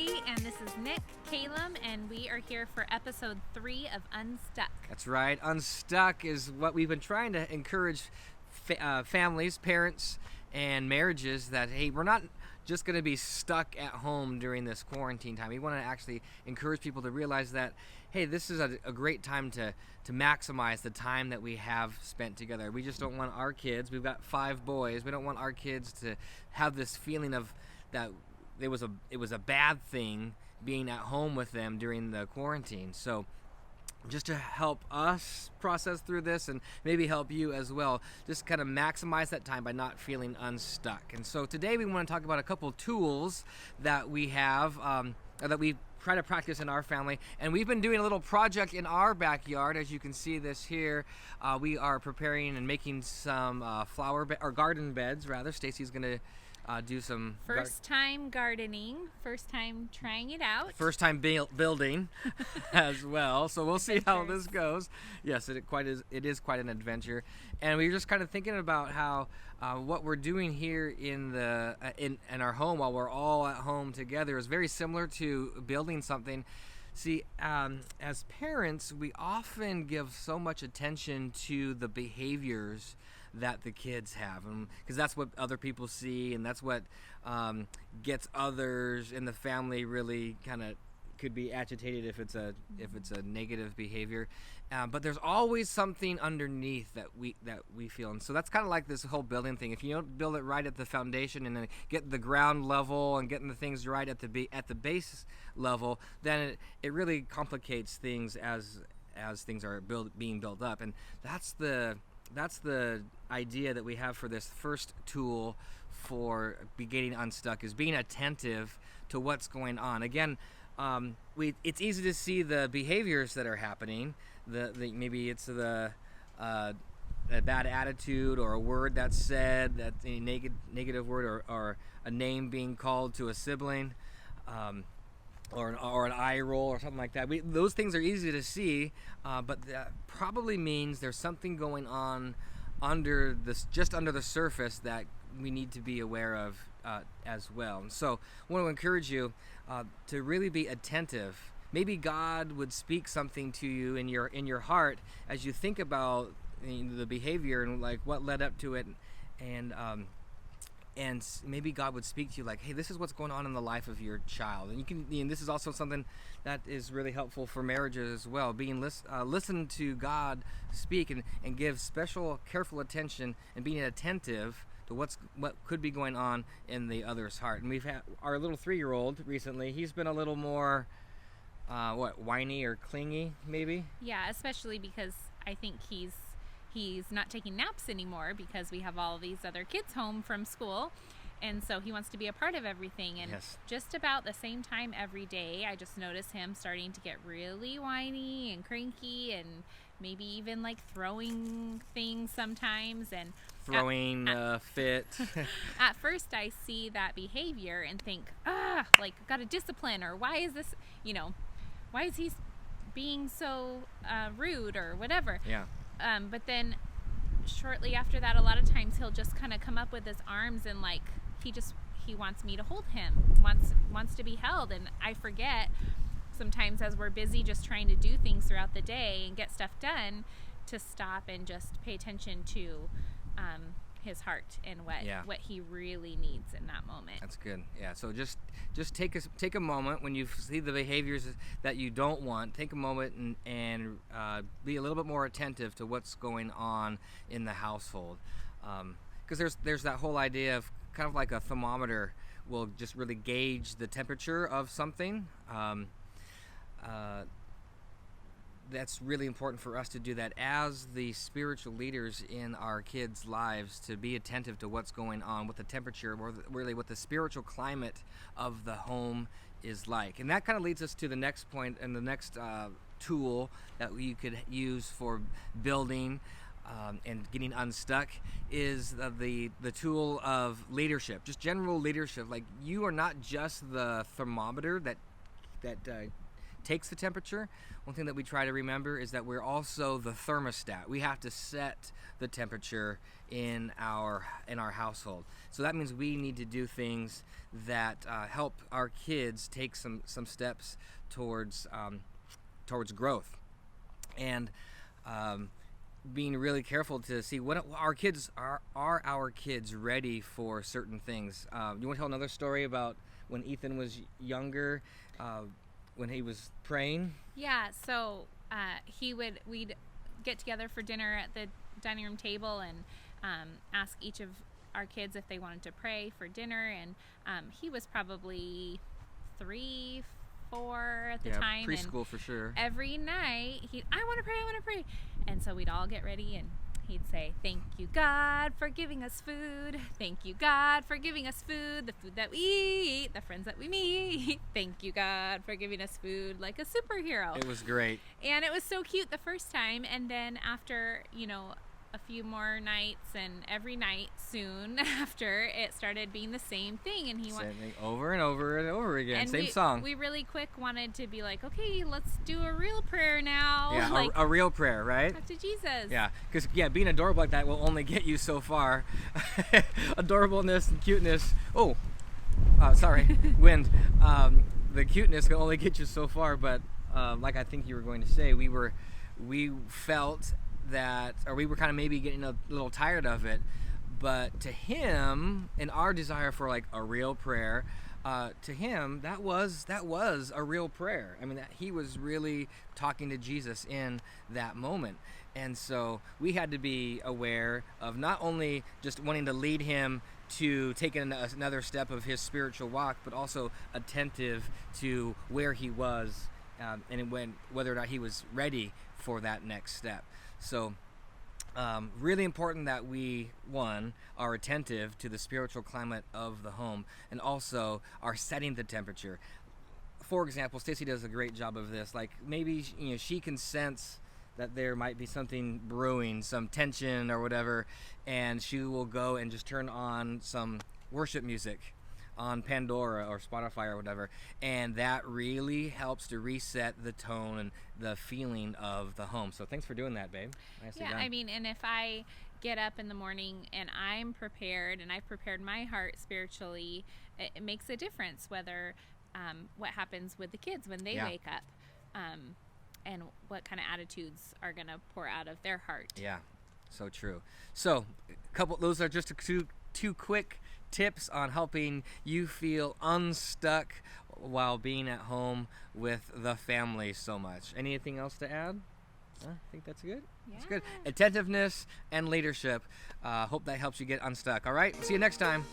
Lindsay, and this is Nick Calum, and we are here for episode 3 of Unstuck. That's right. Unstuck is what we've been trying to encourage families, parents, and marriages that, hey, we're not just going to be stuck at home during this quarantine time. We want to actually encourage people to realize that, hey, this is a great time to maximize the time that we have spent together. We just don't want our kids, we've got 5 boys, we don't want our kids to have this feeling of that it was a bad thing being at home with them during the quarantine. So just to help us process through this and maybe help you as well, just kind of maximize that time by not feeling unstuck. And so today we want to talk about a couple tools that we have that we try to practice in our family. And we've been doing a little project in our backyard. As you can see this here, we are preparing and making some or garden beds rather. Stacy's going to do some first time gardening, first time trying it out, first time building as well. So we'll see how this goes. Yes, it is quite an adventure, and we were just kind of thinking about how what we're doing here in our home while we're all at home together is very similar to building something. See, as parents, we often give so much attention to the behaviors that the kids have, because that's what other people see, and that's what gets others in the family really kind of could be agitated if it's a negative behavior. But there's always something underneath that we feel, and so that's kind of like this whole building thing. If you don't build it right at the foundation and then get the ground level and getting the things right at the base level, then it really complicates things as things are being built up, and that's the idea that we have for this first tool for getting unstuck, is being attentive to what's going on. Again, it's easy to see the behaviors that are happening. Maybe it's a bad attitude, or a word that's said, that's a negative word, or a name being called to a sibling, or an eye roll or something like that. Those things are easy to see, but that probably means there's something going on just under the surface that we need to be aware of as well. And so I want to encourage you to really be attentive. Maybe God would speak something to you in your heart as you think about the behavior and like what led up to it, and maybe God would speak to you like, hey, this is what's going on in the life of your child. And this is also something that is really helpful for marriages as well. Listen to God speak and give special, careful attention and being attentive to what could be going on in the other's heart. And we've had our little 3-year-old recently. He's been a little more, whiny or clingy, maybe? Yeah, especially because I think he's not taking naps anymore because we have all these other kids home from school, and so he wants to be a part of everything. And yes, just about the same time every day, I just notice him starting to get really whiny and cranky, and maybe even like throwing things sometimes, and throwing a fit. At first I see that behavior and think, like, gotta discipline, or why is this, why is he being so rude or whatever. Yeah. But then shortly after that, a lot of times he'll just kind of come up with his arms and like he wants me to hold him, wants to be held, and I forget sometimes as we're busy just trying to do things throughout the day and get stuff done to stop and just pay attention to his heart and what he really needs in that moment. That's good. Yeah. So just take a moment when you see the behaviors that you don't want. Take a moment and be a little bit more attentive to what's going on in the household, because there's that whole idea of kind of like a thermometer will just really gauge the temperature of something. That's really important for us to do that as the spiritual leaders in our kids' lives, to be attentive to what's going on with the temperature, or really what the spiritual climate of the home is like. And that kind of leads us to the next point, and the next tool that you could use for building and getting unstuck is the tool of leadership, just general leadership. Like, you are not just the thermometer that takes the temperature, one thing that we try to remember is that we're also the thermostat. We have to set the temperature in our household. So that means we need to do things that help our kids take some steps towards growth, and being really careful to see what our kids are our kids ready for certain things. You want to tell another story about when Ethan was younger, when he was praying? Yeah, so we'd get together for dinner at the dining room table and ask each of our kids if they wanted to pray for dinner, and he was probably 3, 4 at the time. Preschool and for sure. every night I want to pray, and so we'd all get ready and he'd say, "Thank you, God, for giving us food. Thank you, God, for giving us food, the food that we eat, the friends that we meet. Thank you, God, for giving us food," like a superhero. It was great. And it was so cute the first time, and then after, a few more nights and every night soon after, it started being the same thing, and Same thing over and over and over again. and Same song. we really quick wanted to be like, okay, let's do a real prayer now. Yeah, like, a real prayer, right? talk to Jesus. Yeah, because being adorable like that will only get you so far. Adorableness and cuteness. Oh, sorry, wind. The cuteness can only get you so far, but like I think you were going to say, we felt that, or we were kind of maybe getting a little tired of it, but to him, in our desire for like a real prayer, to him that was a real prayer. I mean, that he was really talking to Jesus in that moment, and so we had to be aware of not only just wanting to lead him to take another step of his spiritual walk, but also attentive to where he was, and whether or not he was ready for that next step. So really important that we, one, are attentive to the spiritual climate of the home, and also are setting the temperature. For example, Stacy does a great job of this. Like, maybe she can sense that there might be something brewing, some tension or whatever, and she will go and just turn on some worship music on Pandora or Spotify or whatever, and that really helps to reset the tone and the feeling of the home. So thanks for doing that, babe. Nicely done. I mean, and if I get up in the morning and I'm prepared and I've prepared my heart spiritually, it makes a difference whether what happens with the kids when they wake up, and what kind of attitudes are going to pour out of their heart. Yeah, so true. So those are just two quick tips on helping you feel unstuck while being at home with the family so much. Anything else to add? I think that's good. Yeah. That's good. Attentiveness and leadership. Hope that helps you get unstuck. All right, see you next time.